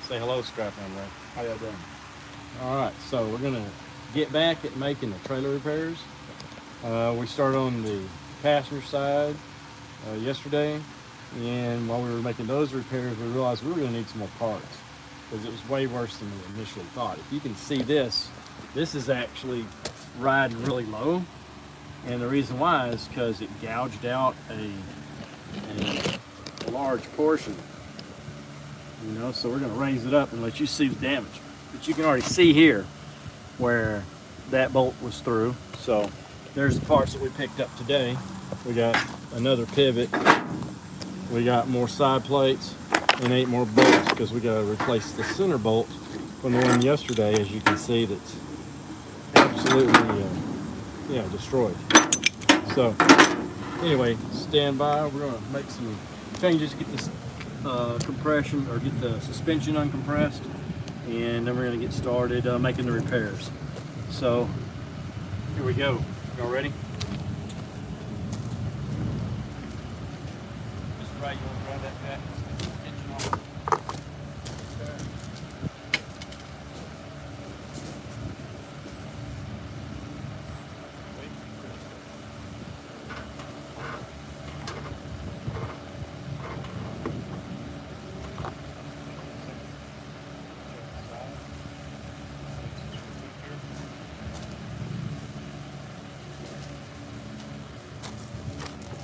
Say hello, Scrap Ray. How y'all doing? All right, so we're gonna get back at making the trailer repairs. We started on the passenger side yesterday, and while we were making those repairs, we realized we were gonna need some more parts because it was way worse than we initially thought. If you can see this, this is actually riding really low, and the reason why is because it gouged out a large portion. You know, so we're going to raise it up and let you see the damage. But you can already see here where that bolt was through. So there's the parts that we picked up today. We got another pivot. We got more side plates and 8 more bolts because we got to replace the center bolt from the one yesterday, as you can see, that's absolutely destroyed. So anyway, stand by. We're going to make some changes, get this compression, or get the suspension uncompressed, and then we're going to get started making the repairs. So here we go. Y'all ready? Mr. Wright, you want to grab that back? Attention on.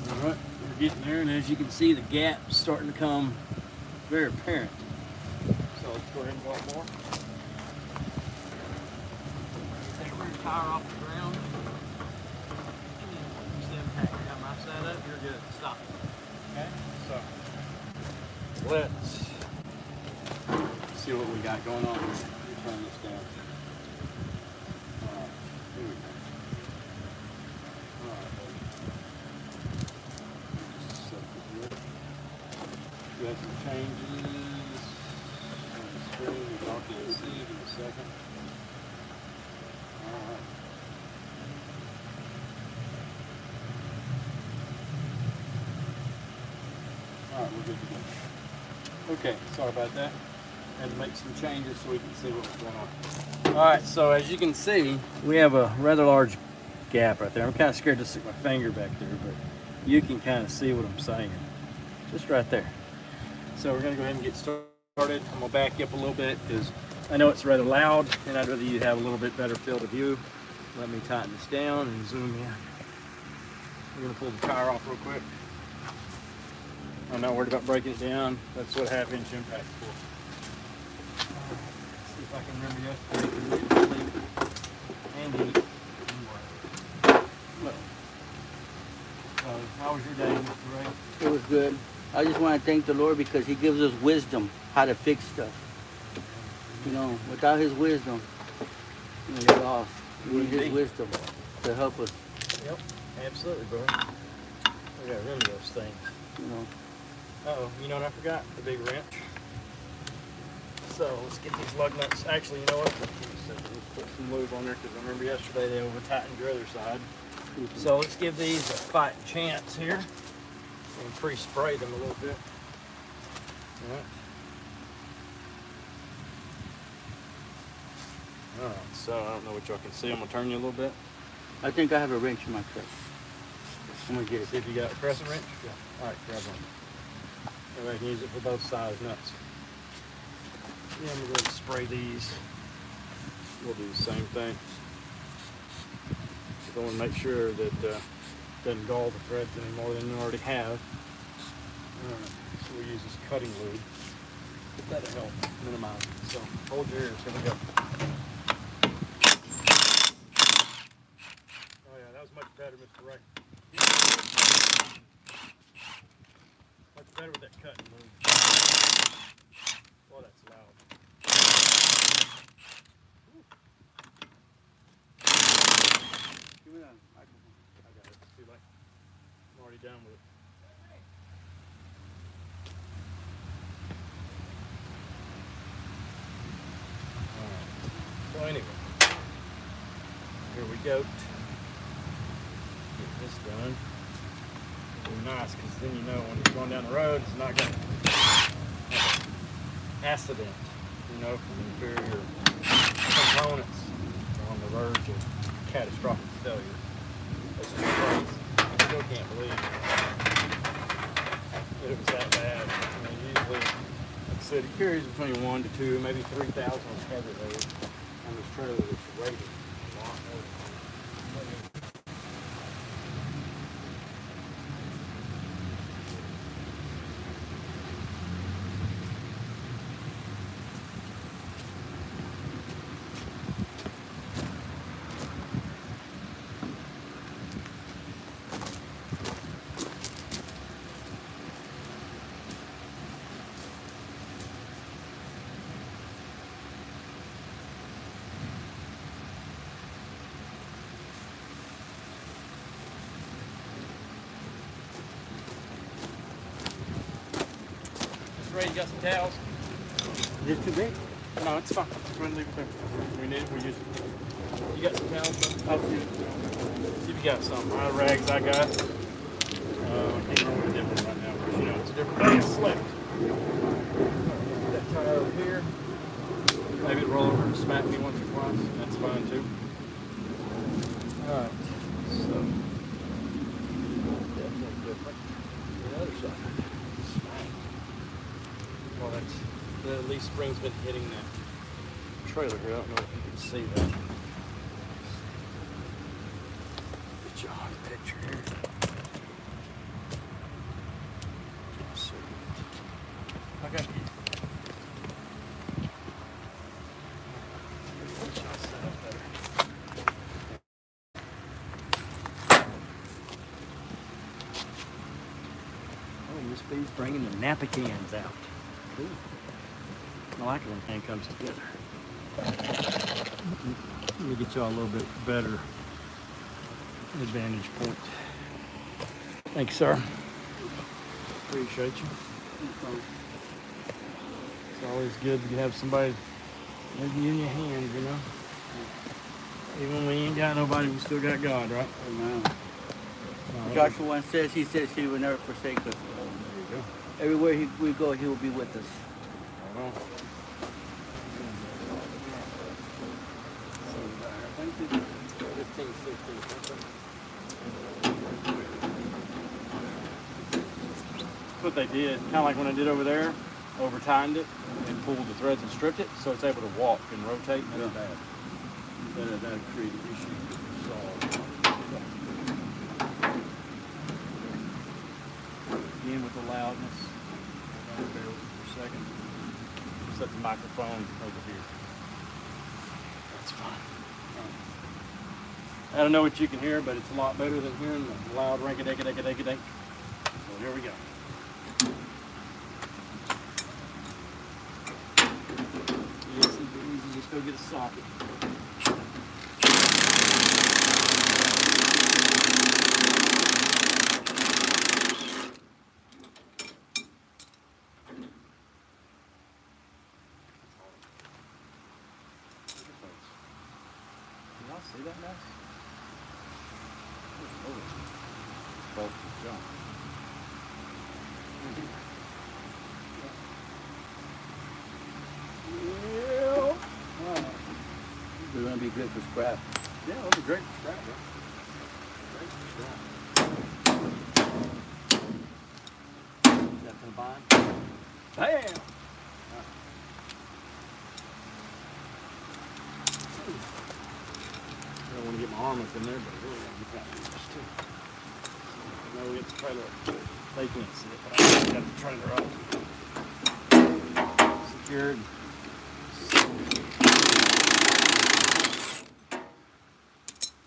Alright, we're getting there, and as you can see, the gap's starting to come very apparent. So let's go ahead and go up more. Take a rear tire off the ground. Stem pack. Got my side up, you're good. Stop. Okay, so let's see what we got going on here. Let me turn this down. Alright, here we go. We have some changes on the screen, which y'all can see in a second. Alright. Alright, we're good to go. Okay, sorry about that. Had to make some changes so we can see what's going on. Alright, so as you can see, we have a rather large gap right there. I'm kind of scared to stick my finger back there, but you can kind of see what I'm saying. Just right there. So we're going to go ahead and get started. I'm going to back you up a little bit because I know it's rather loud, and I'd rather you have a little bit better field of view. Let me tighten this down and zoom in. We're going to pull the tire off real quick. I'm not worried about breaking it down. That's what 1/2 inch impact's for. See if I can remember yesterday. And heat. How was your day, Mr. Ray? It was good. I just want to thank the Lord because He gives us wisdom how to fix stuff. You know, without His wisdom, you're lost. We need His wisdom to help us. Yep, absolutely, bro. We got rid of those things. You know. Uh-oh, you know what I forgot? The big wrench. So let's get these lug nuts. Actually, you know what? Let's put some lube on there because I remember yesterday they over tightened your other side. So let's give these a fighting chance here and pre-spray them a little bit. Alright. Alright, so I don't know what y'all can see. I'm going to turn you a little bit. I think I have a wrench in my truck. I'm going to get it. See if you got a crescent wrench? Yeah. Alright, grab one. Everybody can use it for both sides nuts. Yeah, I'm going to go ahead and spray these. We'll do the same thing. I want to make sure that it doesn't gall the threads any more than you already have. Alright, so we use this cutting lube. That'll help minimize it. So hold your ears, here we go. Oh yeah, that was much better, Mr. Wright. Much better with that cutting lube. Boy, that's loud. Give me that microphone. I got it. It's too late. I'm already done with it. Alright. So anyway, here we go. Get this done. It'll be nice because then you know when you're going down the road, it's not going to have an accident. you know, from inferior components on the verge of catastrophic failure. That's just crazy. I still can't believe that it was that bad. I mean, usually, like I said, it carries between 1 to 2, maybe 3,000 heavy load on this trailer that's rated a lot more. Ray, you got some towels? Is this too big? No, it's fine. Go ahead and leave it there. We need it, we use it. You got some towels, bro? I'll see. See if you got some. My rags I got. I can't remember what I did with it right now, but you know, it's a different day of slept. That tire over here. Maybe it'll roll over and smack me once or twice. That's fine too. Alright. So, definitely different. The other side. Smack. Well, that at least spring's been hitting that trailer here. I don't know if you can see that. Get you on the picture here. Let's see. Okay. Get y'all set up better. Oh, Miss B's bringing the nappa cans out. Ooh. I like it when everything comes together. Let me get y'all a little bit better advantage point. Thanks, sir. Appreciate you. It's always good to have somebody with you in your hands, you know. Even when we ain't got nobody, we still got God, right? Amen. Joshua once says, he says he will never forsake us. There you go. Everywhere we go, he will be with us. Hold on. I think it's 15, 16. That's what they did. Kind of like when I did over there, over-timed it and pulled the threads and stripped it, so it's able to walk and rotate. That's bad. That created issues. So, again with the loudness. Hold on, bear with me for a second. Set the microphone over here. That's fine. I don't know what you can hear, but it's a lot better than hearing the loud rank-a-dink-a-dink-a-dink-a-dink. So here we go. Yes, it's easy. Just go get a socket. Y'all see that mess? Both jump. Yeah. We're going to be good for scrap. Yeah, that'll be great for scrap, bro. Great for scrap. Is that combined? Bam! I don't want to get my arm up in there, but I really want to get that loose too. No, we get the trailer up. They can't see it, but I got the trailer up. Secured.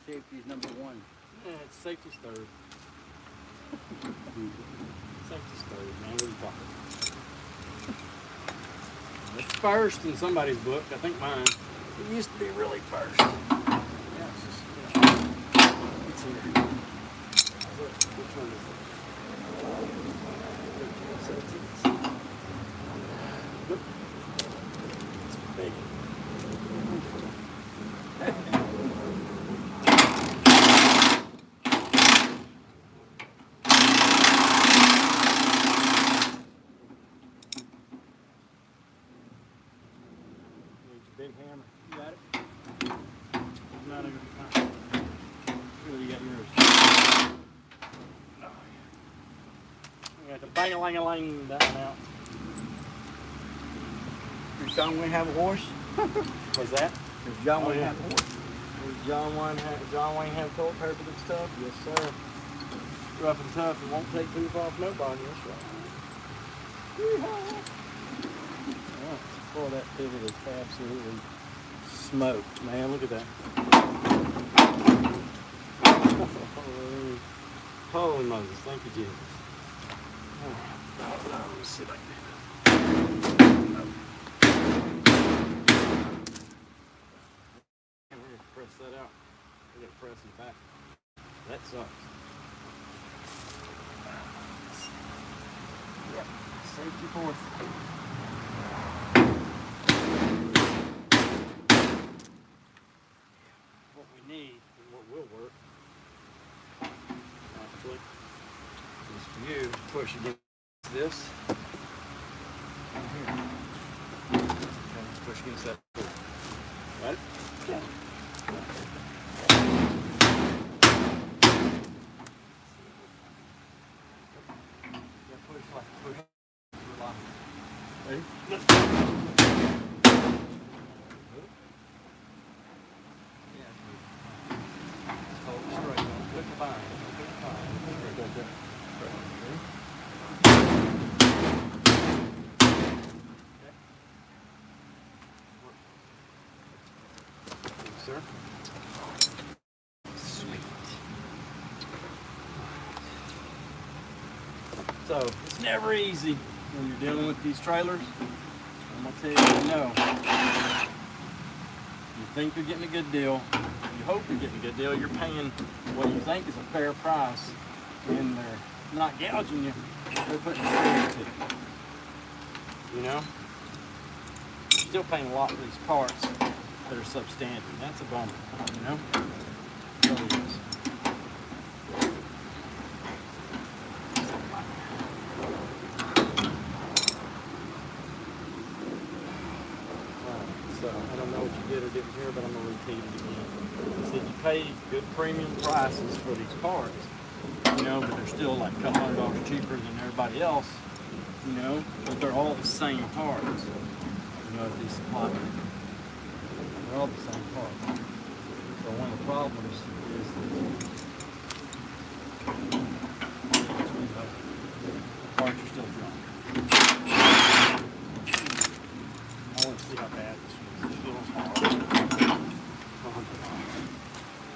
Safety's number one. Yeah, it's safety's third. Safety's third, man. What are you talking about? It's first in somebody's book. I think mine. It used to be really first. Yeah, it's just, you know, it's here. Which one is this? Look. It's big. big hammer. You got it? Not a good time. Here, you got yours. Oh, yeah. You got the bang-a-lang-a-lang down out. Your son wouldn't have a horse? What's that? Does John Oh, wouldn't yeah. have a horse? John Wayne have colt herpet and stuff? Yes, sir. Rough and tough. It won't take poop off nobody. That's right. Yeehaw. Oh, boy, that pivot is absolutely smoked, man. Look at that. Holy Moses. Thank you, Jesus. All right. Let me see if I can do this. We're going to press that out. We're going to press it back. That sucks. Yep. Safety fourth. What we need and what will work, actually, is for you to push against this. Right here. Okay, push against that. Got it? Yeah. Push like push. Ready? Yeah. Hold it straight. Don't put the bind. Don't put the bind. Straight like that. Straight. Ready? Okay. Work. Thank you, sir. Sweet. So it's never easy when you're dealing with these trailers. I'm gonna tell you, you know. You think you're getting a good deal. You hope you're getting a good deal. You're paying what you think is a fair price, and they're not gouging you. They're putting strings to you. You know. You're still paying a lot for these parts that are substandard. That's a bummer. You know. It really is. So I don't know what you did or didn't hear, but I'm going to repeat it again. I said you pay good premium prices for these parts, you know, but they're still like a couple $100 cheaper than everybody else, you know, but they're all the same parts, you know, at these supply. They're all the same parts. So one of the problems is that the parts are still drunk. I want to see how bad this feels. This feels hard.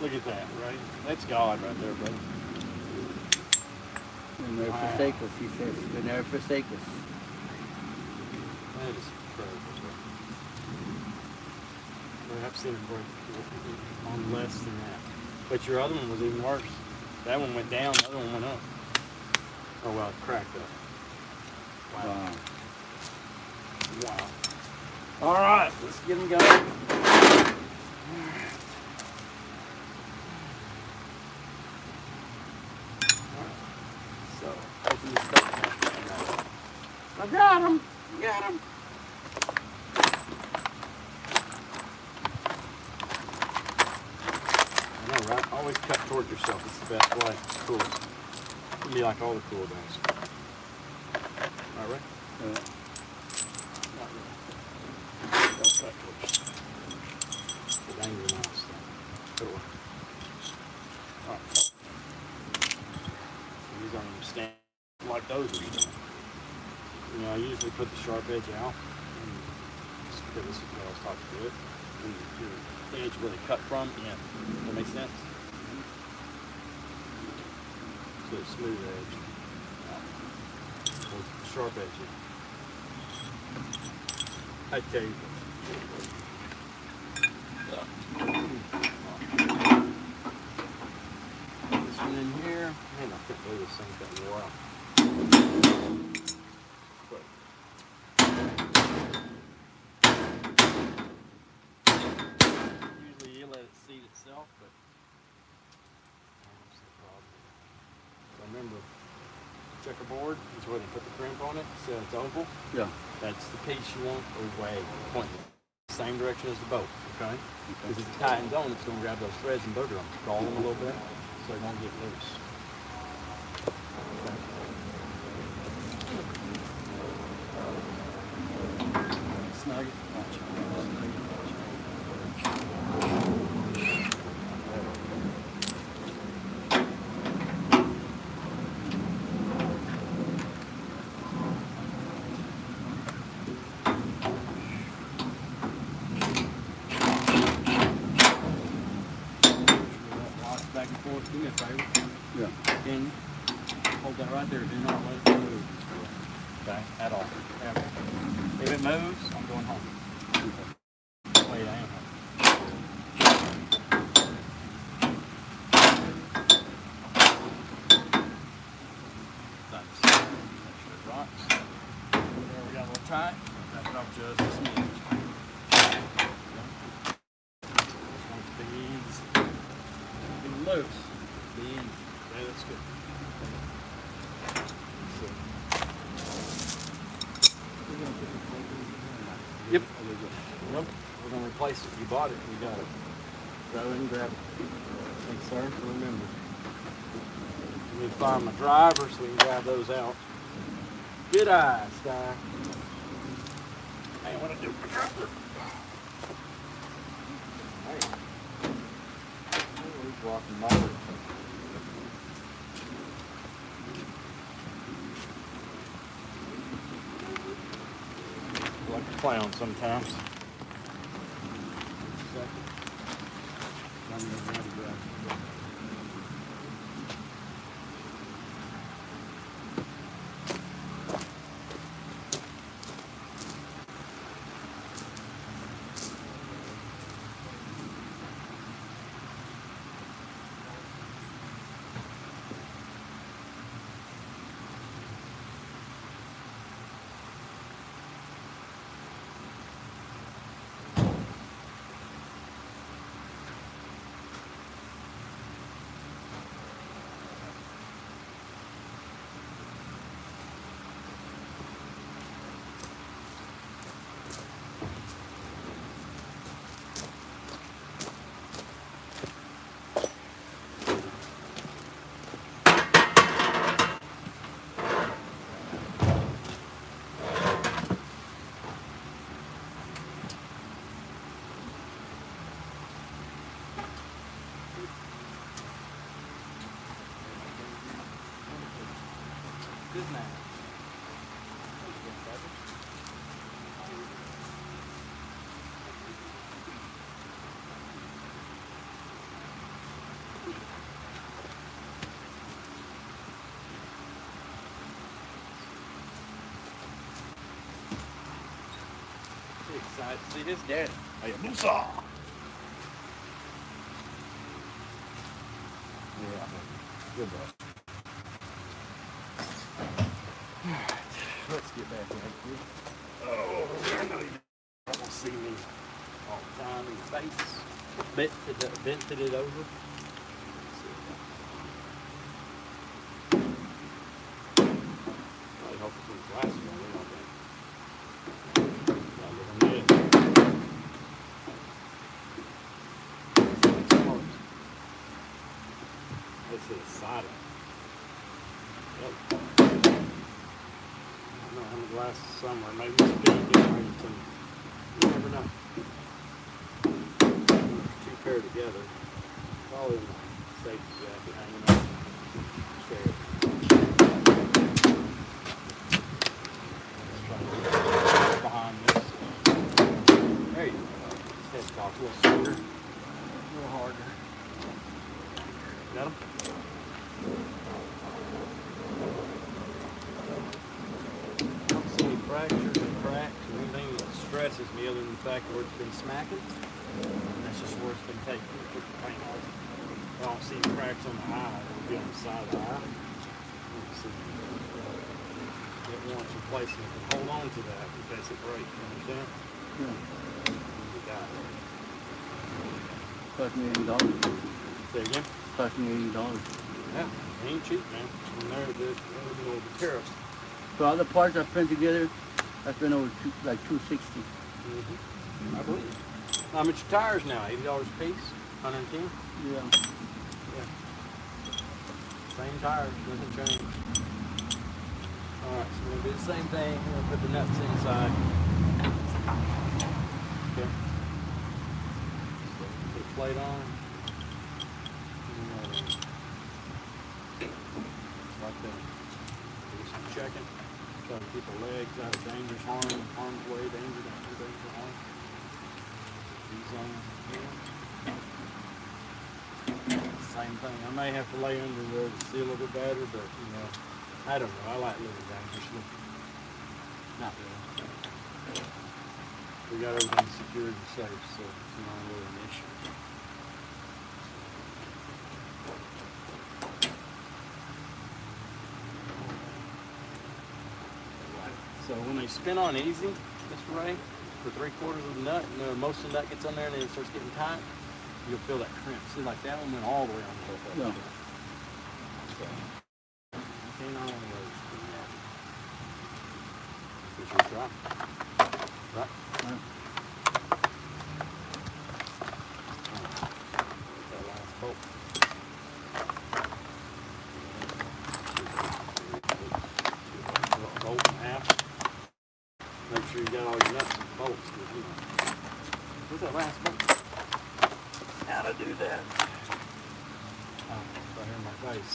Look at that, right? That's God right there, brother. You'll never forsake us, he says. You'll never forsake us. That is incredible, bro. I've seen it break on less than that. But your other one was even worse. That one went down, the other one went up. Oh, well, it cracked up. Wow. Wow. All right, let's get them going. So, open this stuff. I got him. Got him. I know, right? Always cut toward yourself. It's the best way. Cool. It'll be like all the cool guys. All right? Not really. Don't cut toward yourself. The angry mouse thing. Put it away. All right. These aren't even stand like those are standing. You know, I usually put the sharp edge out, and just because this is what I was taught to do it. And the edge where they cut from, yeah. That makes sense? So it's smooth edge. So it's the sharp edge. I tell you. This one in here. Man, I can't believe this thing's got wore out. Usually you let it seat itself, but I don't see a problem. So remember, checkerboard is where they put the crimp on it, so it's oval. Yeah. That's the piece you want away, pointing same direction as the bolt, okay? Because if it tightens on, it's going to grab those threads and booger them, gall them a little bit, so they won't get loose. Okay. Snug it. Watch. Snug it. Back and forth. Do me a favor. Yeah. Can you hold that right there? Do not let it move. Okay, at all. Ever. If it moves, I'm going home. Okay. Lay down. Thanks. Make sure it rocks. There we got a little tight. Back it off just a smidge. Just want the ends to be loose. The ends. Okay, that's good. Yep. Nope. We're going to replace it. You bought it. You got it. Grab it and grab it. Thanks, sir. Remember. Let me find my driver so we can grab those out. Good eye, Sky. Hey, what I do? Hey. He's walking by. Like a clown sometimes. Good man. Excited to see his daddy. Hey, Musa! Yeah, good boy. Let's get back right here. Oh, I know you don't see me all the time in the face. Vented it over. I hope it's in glasses on it, I think. Looking good. Let's see the side of it. Yep. I don't have my glasses somewhere. Maybe it's big different to me. You never know. There's two pair together. All in my safety jacket hanging up. Chair. Let's try to get behind this. There you go. This head's off a little sooner. A little harder. Got him? Fractures and cracks or anything that stresses me other than the fact where it's been smacking. And that's just where it's been taken. We took the paint off. I don't see cracks on the eye. It'll be on the side of the eye. Let's see. It wants replacing it. Hold on to that in case it breaks. You understand? Yeah. We got it. Cost me $80. Say again? Cost me $80. Yeah. It ain't cheap, man. And they're the tariffs. So all the parts I put together, I spent over like $260. Mm-hmm. I believe. How much your tires now? $80 a piece? 110? Yeah. Yeah. Same tires, nothing changed. Alright, so we're gonna do the same thing. We're gonna put the nuts inside. Okay. So put a plate on. Like that. Do some checking. Try to keep the legs out of dangerous harm's way, danger, harm. These on here. Same thing. I may have to lay under there to see a little bit better, but you know, I don't know. I like living dangerously. Not really. We got everything secured and safe, so it's not really an issue. So when they spin on easy, Mr. Ray, for 3/4 of the nut, and most of the nut gets on there and then it starts getting tight, you'll feel that crimp. See, like that one went all the way on the top. Yeah. So, can't always do that. That's what you try. Right? Right. That last bolt. Bolt in half. Make sure you got all your nuts and bolts. You know. Where's that last bolt? How to do that? Oh, it's right here in my face.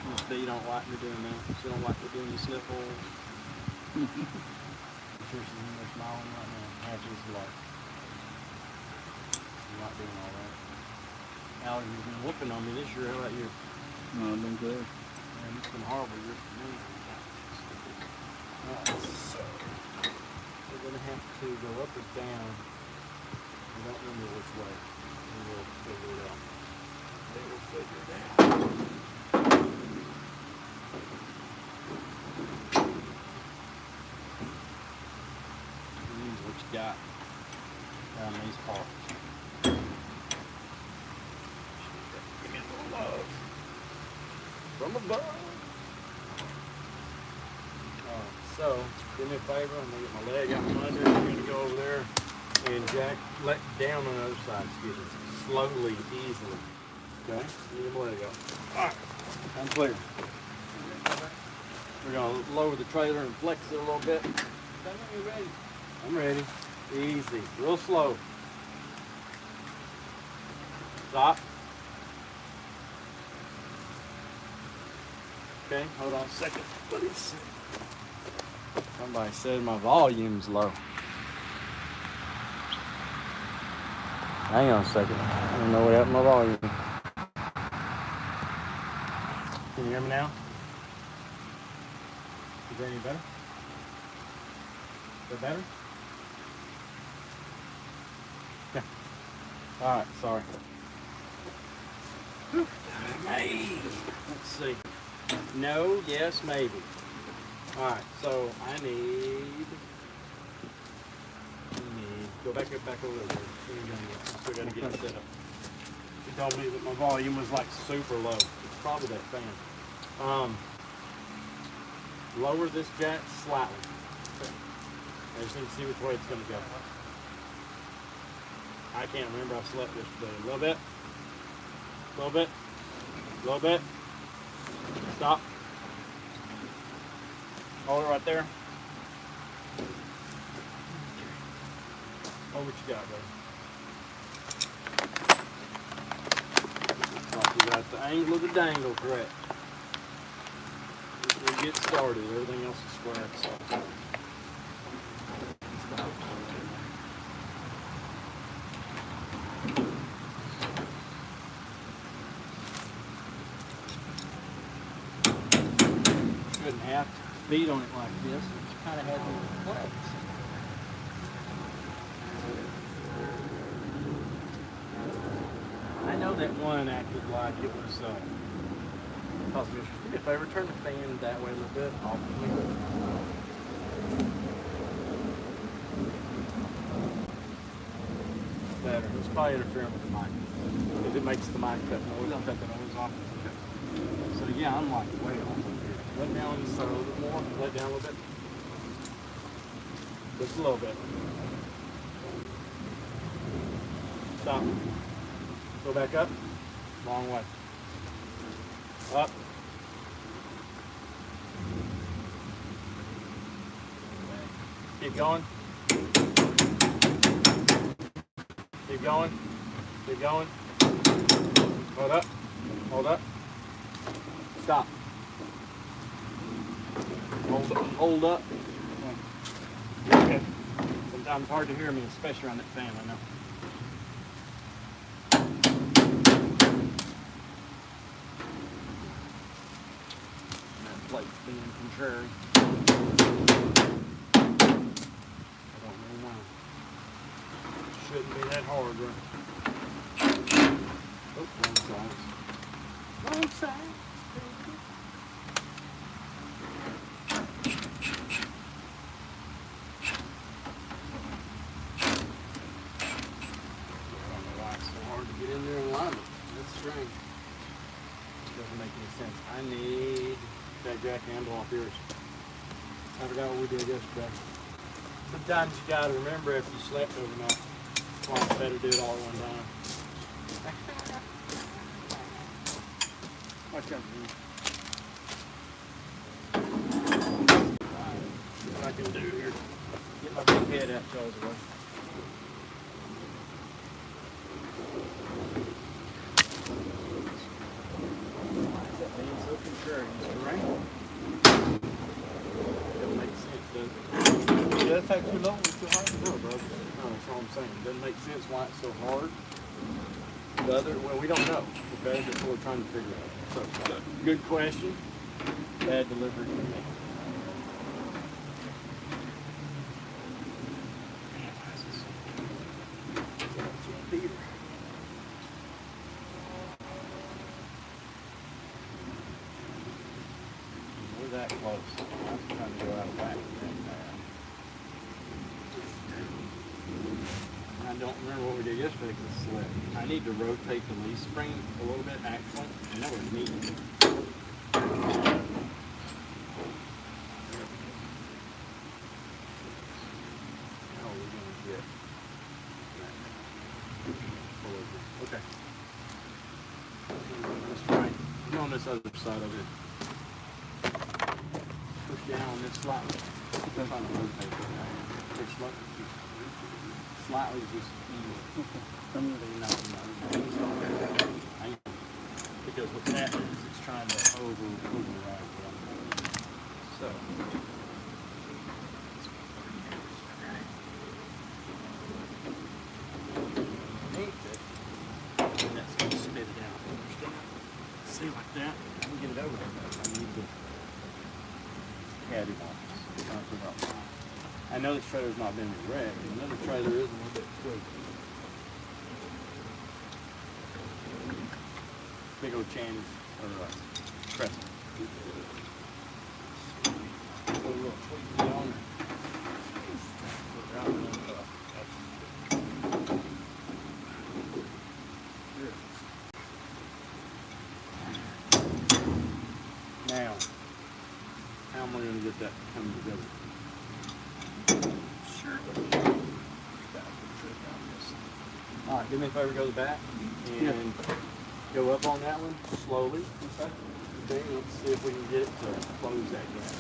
Miss B don't like me doing that. She don't like me doing the sniffles. I'm sure she's in there smiling right now. Happy as life. She's not doing all right. Allergies been whooping on me this year. How about you? No, I've been good. Man, it's been a horrible year for me. Alright, so we're gonna have to go up or down. I don't remember which way. We will figure it out. They will figure it out. Use what you got down these parts. Give me a little love from above. So, do me a favor, I'm going to get my leg out from under, I'm going to go over there and jack, let down on the other side, excuse me, slowly, easily. Okay, leave my leg up. Alright, I'm clear. We're going to lower the trailer and flex it a little bit. Tell me you're ready. I'm ready. Easy, real slow. Stop. Okay, hold on a second. Please. Somebody said my volume's low. Hang on a second. I don't know what happened to my volume. Can you hear me now? Is that any better? Is that better? Yeah. Alright, sorry. Hey, let's see. No, yes, maybe. Alright, so I need go back over there. Still gotta get it set up. She told me that my volume was like super low. It's probably that fan. Lower this jack slightly. I just need to see which way it's gonna go. I can't remember, I slept yesterday. A little bit. A little bit. A little bit. Stop. Hold it right there. Oh, what you got, buddy? Like you got the angle of the dangle correct. Before we get started, everything else is square. So. Shouldn't have to beat on it like this. It kind of has a flex. I know that one acted like it was possibly. Do me a favor, turn the fan that way a little bit. Off a little bit. Better. It's probably interfering with the mic. Because it makes the mic cut noise. I'll cut the noise off. Okay. So yeah, I'm like way off over here. Let down just a little bit more. Let down a little bit. Just a little bit. Stop. Go back up. Long way. Up. Keep going. Keep going. Keep going. Hold up. Hold up. Stop. Hold up. Okay. Sometimes it's hard to hear me, especially around that fan, I know. That plate's being contrary. I don't know why. Shouldn't be that hard, right? Oh, wrong side. Wrong side. Doesn't make any sense. I need that jack handle off yours. I forgot what we did yesterday. Sometimes you gotta remember if you slept overnight. Well, it's better to do it all at one time. Watch out. What I can do here. Get my big head out y'all's way. Doesn't make sense, does it? Yeah, that's actually too low, it's too high. No, bro. No, that's all I'm saying. It doesn't make sense why it's so hard. The other, well, we don't know. Okay, that's what we're trying to figure out. So, good question. Bad delivery for me. We're that close. I'm trying to go out of whack. I don't remember what we did yesterday because it slipped. I need to rotate the leaf spring a little bit, actually. I know it's neat. How are we going to get that? Okay. Let's try. Come on this other side of it. Push down on this slightly. I'm trying to rotate it. Push slightly just because what's happening is it's trying to override. So and that's going to spit it out. See, like that, I can get it over there. I need the caddy box. I know this trailer's not been wrecked. Another trailer is a little bit quick. Big old chain or crescent. Put a little tweak on it. Now, how am I going to get that to come together? All right, do me a favor, go to the back and go up on that one slowly. Okay, let's see if we can get it to close that gap.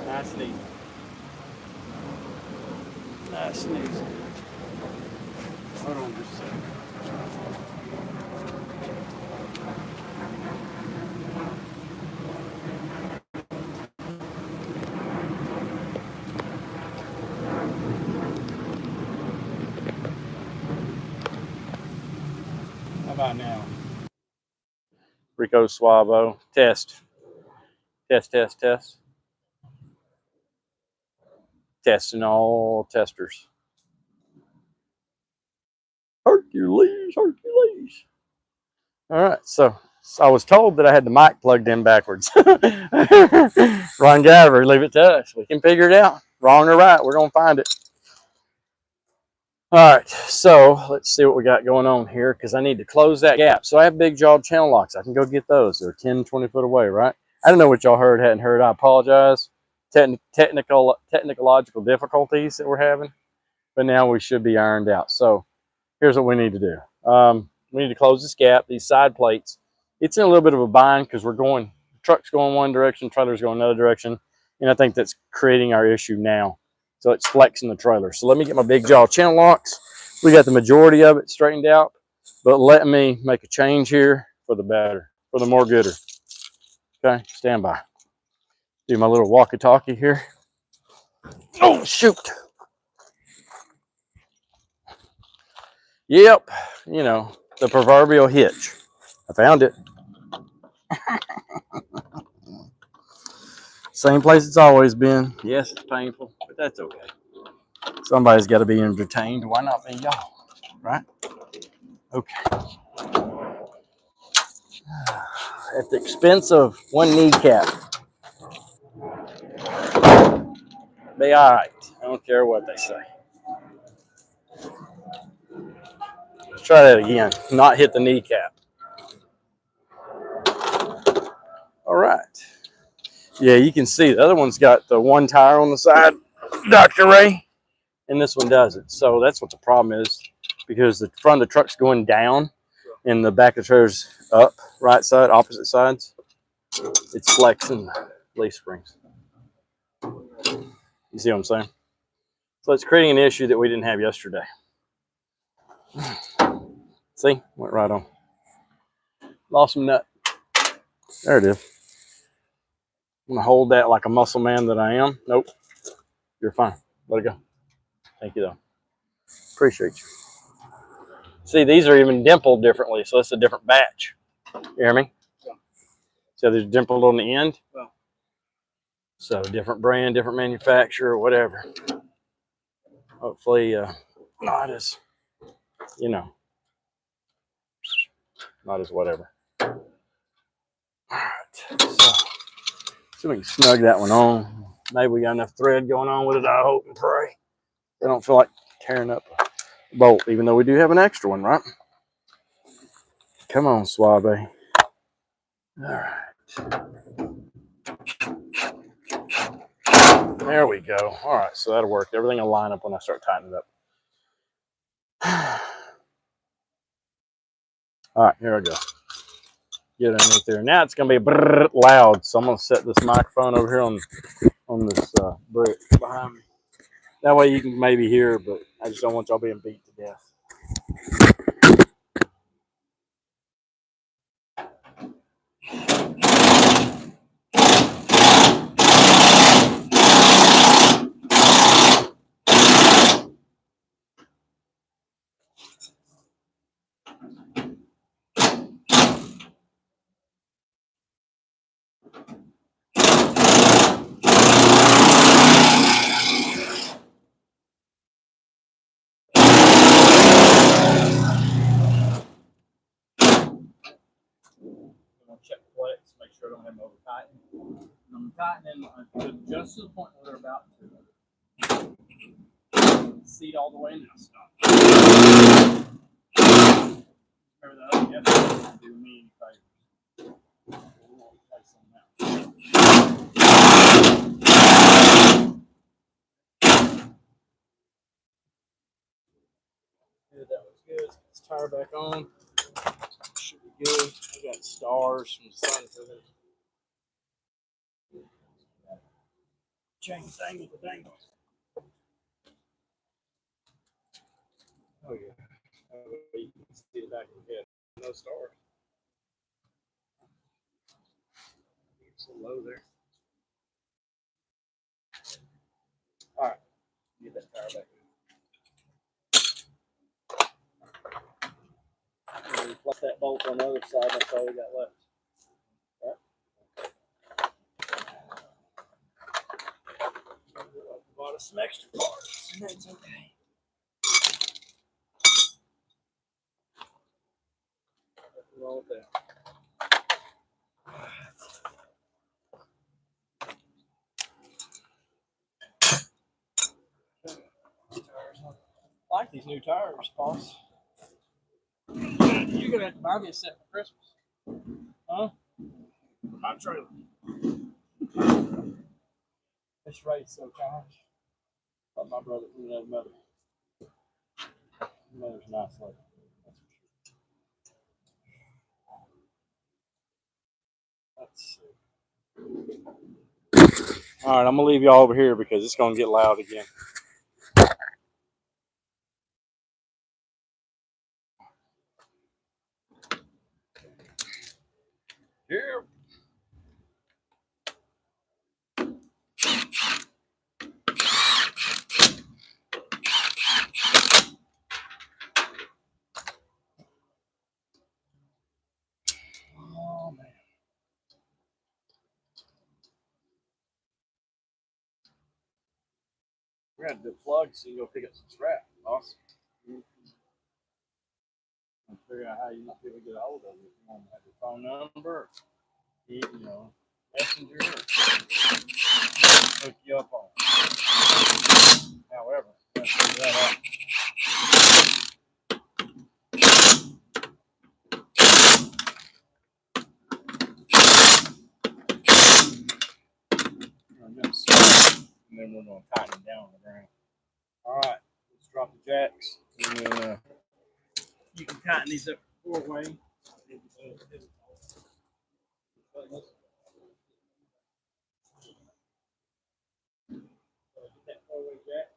Nice and easy. Nice and easy. Hold on just a second. How about now? Rico Suavo. Test. Test, test, test. Testing all testers. Hercules, Hercules. All right, so I was told that I had the mic plugged in backwards. RonGyver, leave it to us. We can figure it out. Wrong or right, we're going to find it. All right, so let's see what we got going on here because I need to close that gap. So I have big jawed channel locks. I can go get those. They're 10, 20 foot away, right? I don't know what y'all heard, hadn't heard. I apologize. technological difficulties that we're having, but now we should be ironed out. So here's what we need to do. We need to close this gap, these side plates. It's in a little bit of a bind because truck's going one direction, trailer's going another direction. And I think that's creating our issue now. So it's flexing the trailer. So let me get my big jaw channel locks. We got the majority of it straightened out, but let me make a change here for the better, for the more gooder. Okay, stand by. Do my little walkie-talkie here. Oh, shoot. Yep, you know, the proverbial hitch. I found it. Same place it's always been. Yes, it's painful, but that's okay. Somebody's got to be entertained. Why not be y'all? Right? Okay. At the expense of one kneecap. Be all right. I don't care what they say. Let's try that again. Not hit the kneecap. All right. Yeah, you can see the other one's got the one tire on the side, Dr. Ray, and this one doesn't. So that's what the problem is, because the front of the truck's going down and the back of the trailer's up, right side, opposite sides. It's flexing the leaf springs. You see what I'm saying? So it's creating an issue that we didn't have yesterday. See? Went right on. Lost some nut. There it is. I'm going to hold that like a muscle man that I am. Nope. You're fine. Let it go. Thank you, though. Appreciate you. See, these are even dimpled differently, so it's a different batch. You hear me? Yeah. So there's dimpled on the end. Yeah. So different brand, different manufacturer, whatever. Hopefully, not as, you know, not as whatever. All right. So we can snug that one on. Maybe we got enough thread going on with it, I hope and pray. I don't feel like tearing up a bolt, even though we do have an extra one, right? Come on, Suave. All right. There we go. All right, so that'll work. Everything will line up when I start tightening it up. All right, here I go. Get underneath there. Now it's going to be loud, so I'm going to set this microphone over here on this brick behind me. That way you can maybe hear, but I just don't want y'all being beat to death. I'm going to check flex, make sure I don't have them over tightened. I'm tightening just to the point where they're about to seat all the way now. Stop. Remember that? Yes, don't do me any favors. Good, that was good. Let's tire back on. Should be good. I got stars from the sun for this. Change angle to dangle. Oh yeah. You can see the back of the head. No stars. It's a little low there. All right. Get that tire back. Replace that bolt on the other side. That's all we got left. Bought us some extra parts, and that's okay. Nothing wrong with that. I like these new tires, boss. You're gonna have to buy me a set for Christmas. Huh? For my trailer. This race so challenged. But my brother, mother. Mother's nice lady. That's for sure. Let's see. All right, I'm gonna leave y'all over here because it's gonna get loud again. Here. Oh man. We're gonna do a plug so you can go pick up some scrap. Awesome. And figure out how you might be able to get a hold of it. If you want to have your phone number, messenger, hook you up on. However, gotta figure that out. And then we're gonna tighten them down on the ground. All right, let's drop the jacks, and then you can tighten these up 4-way. That 4-way jack.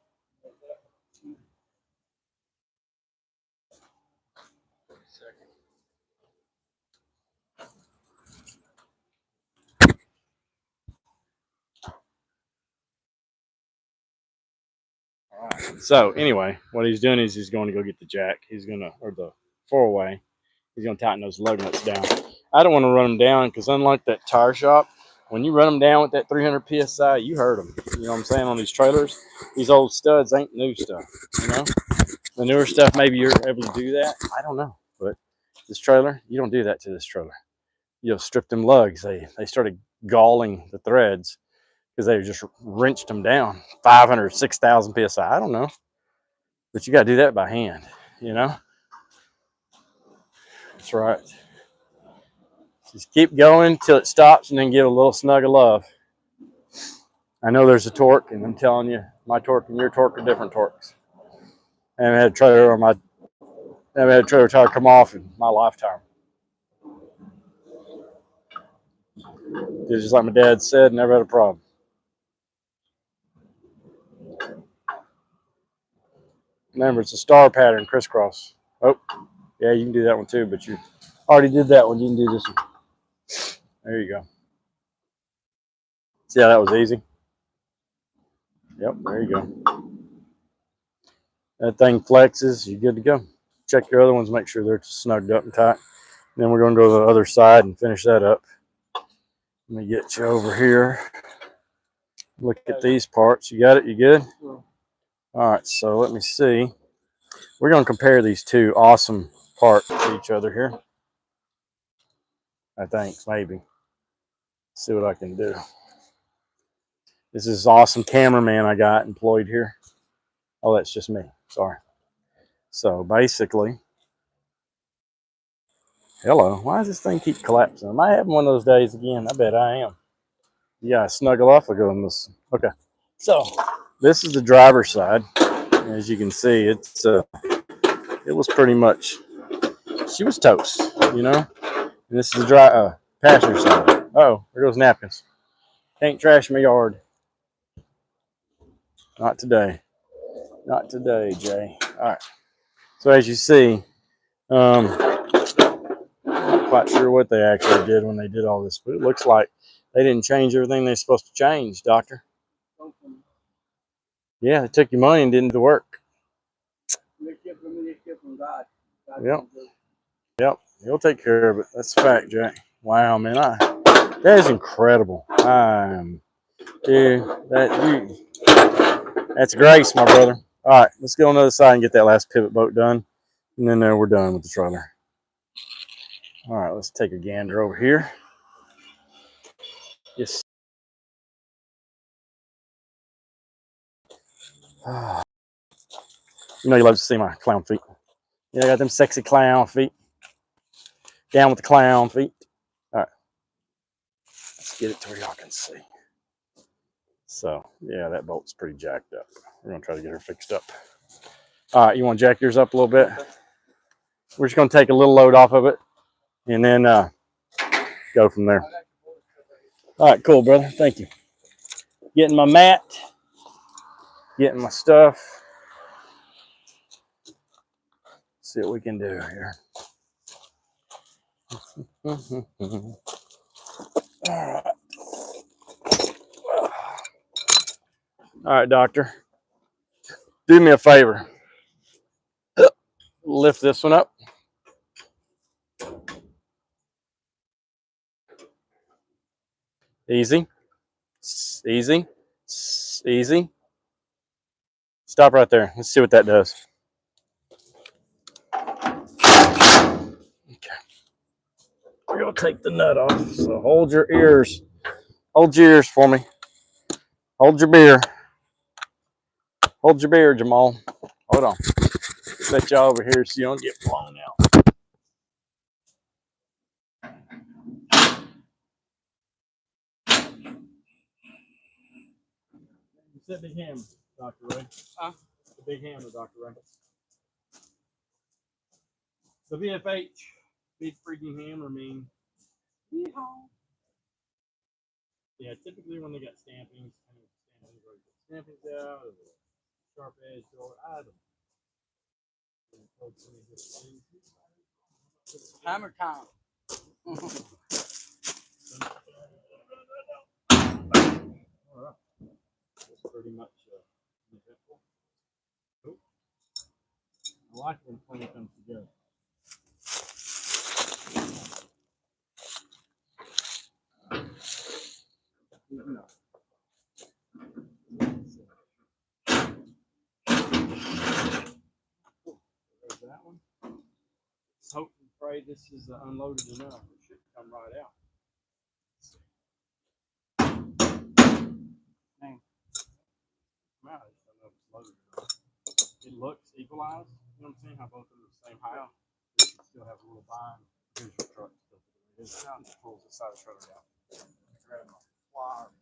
Second. All right. So anyway, what he's doing is he's going to go get the jack. Or the 4-way. He's gonna tighten those lug nuts down. I don't want to run them down because unlike that tire shop, when you run them down with that 300 psi, you hurt them. You know what I'm saying? On these trailers, these old studs ain't new stuff. You know, the newer stuff maybe you're able to do that. I don't know, but this trailer, you don't do that to this trailer. You'll strip them lugs. They started galling the threads because they just wrenched them down 500, 6,000 psi. I don't know, but you got to do that by hand. You know, that's right. Just keep going till it stops and then give a little snug of love. I know there's a torque, and I'm telling you, my torque and your torque are different torques. I haven't had a trailer tire come off in my lifetime. Just like my dad said, never had a problem. Remember, it's a star pattern crisscross. Oh, yeah, you can do that one too, but you already did that one. You can do this one. There you go. See how that was easy? Yep, there you go. That thing flexes, you're good to go. Check your other ones, make sure they're snugged up and tight. And then we're going to go to the other side and finish that up. Let me get you over here. Look at these parts. You got it? You good? All right, so let me see. We're going to compare these two awesome parts to each other here. I think, maybe. See what I can do. This is awesome cameraman I got employed here. Oh, that's just me. Sorry. So basically, hello. Why does this thing keep collapsing? Am I having one of those days again? I bet I am. You gotta snuggle off ago on this. Okay. So this is the driver's side. As you can see, it was pretty much, she was toast, you know. And this is the passenger side. Oh, there goes napkins. Can't trash my yard. Not today. Not today, Jay. All right. So as you see, not quite sure what they actually did when they did all this, but it looks like they didn't change everything they're supposed to change, Doctor. Yeah, they took your money and didn't do the work. Yep. Yep. He'll take care of it. That's a fact, Jay. Wow, man. That is incredible. Dude, that's grace, my brother. All right, let's go on the other side and get that last pivot boat done. And then we're done with the trailer. All right, let's take a gander over here. Yes. You know you love to see my clown feet. Yeah, I got them sexy clown feet. Down with the clown feet. All right. Let's get it to where y'all can see. So yeah, that bolt's pretty jacked up. We're gonna try to get her fixed up. All right, you want to jack yours up a little bit? We're just gonna take a little load off of it and then go from there. All right, cool, brother. Thank you. Getting my mat, getting my stuff. See what we can do here. All right. All right, doctor. Do me a favor. Lift this one up. Easy. Easy. Easy. Stop right there. Let's see what that does. Okay. We're going to take the nut off. So hold your ears. Hold your ears for me. Hold your beer. Hold your beer, Jamal. Hold on. Set y'all over here so you don't get blown out. You said big hammer, Dr. Ray. Huh? The big hammer, Dr. Ray. The VFH, big freaking hammer, mean. Yeehaw. Yeah, typically when they got stampings, stampings out, or the sharp edge, or I don't know. Hammer time. All right. That's pretty much eventful. Oh. I like when the plan comes together. There's that one. Hope and pray this is unloaded enough. It should come right out. Dang. Wow, I just don't know if it's loaded or not. It looks equalized. You know what I'm saying? How both of them are the same height. But you still have a little bind. Here's your truck. It just pulls the side of the trailer down. Grab my pliers.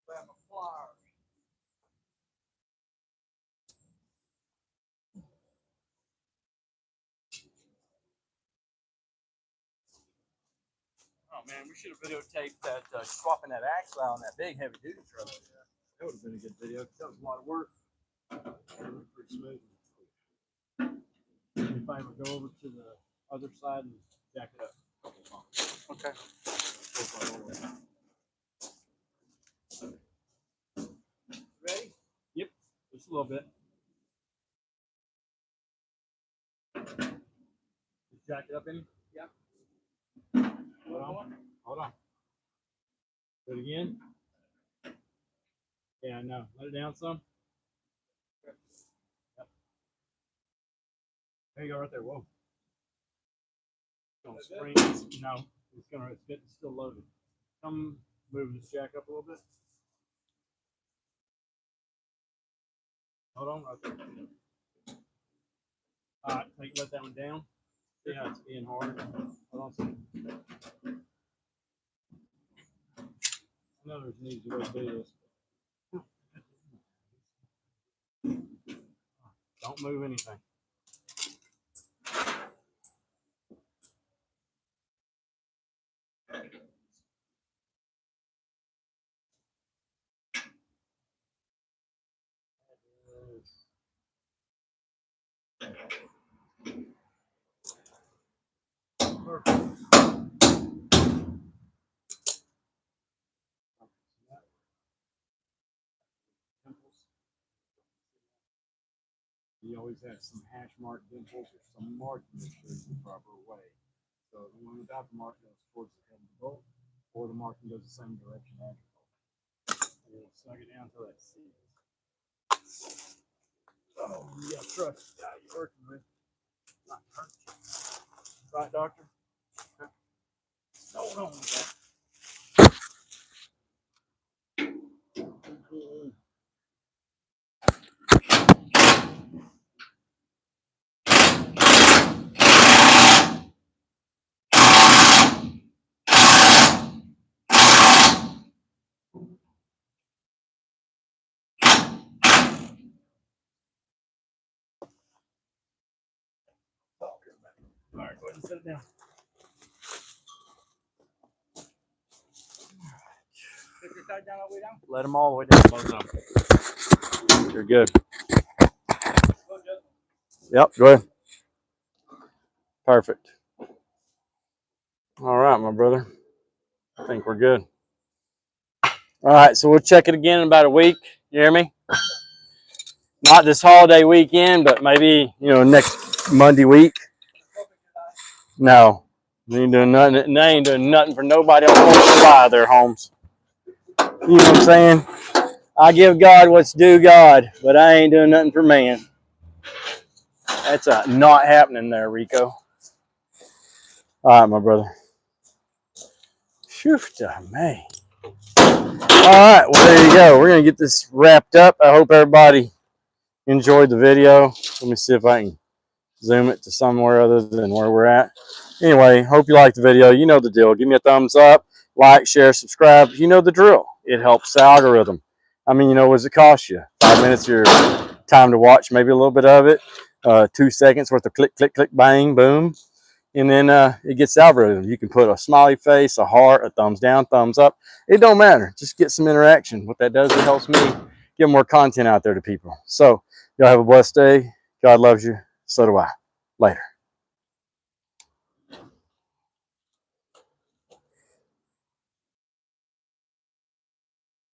Grab my pliers. Oh man, we should have videotaped that swapping that axle out on that big heavy duty truck. That would have been a good video. That was a lot of work. Pretty smooth. If I ever go over to the other side and jack it up. Okay. Ready? Yep. Just a little bit. Just jack it up any? Yeah. Hold on. Hold on. Do it again. Yeah, I know. Let it down some. Yep. There you go, right there. Whoa. It's gonna spring. No, it's still loaded. Come move this jack up a little bit. Hold on, right there. All right, let that one down. See how it's being hard. Hold on a second. I know there's an easy way to do this. Don't move anything. Perfect. You always have some hash mark dimples or some mark that shows the proper way. So the one without the mark goes towards the head of the bolt, or the marking goes the same direction as the bolt. And you'll snug it down until that seals. Oh, you got trust the guy you're working with. Not hurt you. Right, doctor? Okay. Hold on with that. All right, go ahead and set it down. Put this side down all the way down. Let them all the way down. Both of them. You're good. Yep, go ahead. Perfect. All right, my brother. I think we're good. All right, so we'll check it again in about a week. You hear me? Not this holiday weekend, but maybe, you know, next Monday week. No, they ain't doing nothing. They ain't doing nothing for nobody on 4th of July. Their homes. You know what I'm saying? I give God what's due God, but I ain't doing nothing for man. That's not happening there, Rico. All right, my brother. Shoot, man. All right, well, there you go. We're going to get this wrapped up. I hope everybody enjoyed the video. Let me see if I can zoom it to somewhere other than where we're at. Anyway, hope you liked the video. You know the deal. Give me a thumbs up, like, share, subscribe. You know the drill. It helps the algorithm. I mean, you know, what does it cost you? 5 minutes of your time to watch, maybe a little bit of it. 2 seconds worth of click, click, click, bang, boom. And then it gets the algorithm. You can put a smiley face, a heart, a thumbs down, thumbs up. It don't matter. Just get some interaction. What that does, it helps me get more content out there to people. So y'all have a blessed day. God loves you. So do I. Later.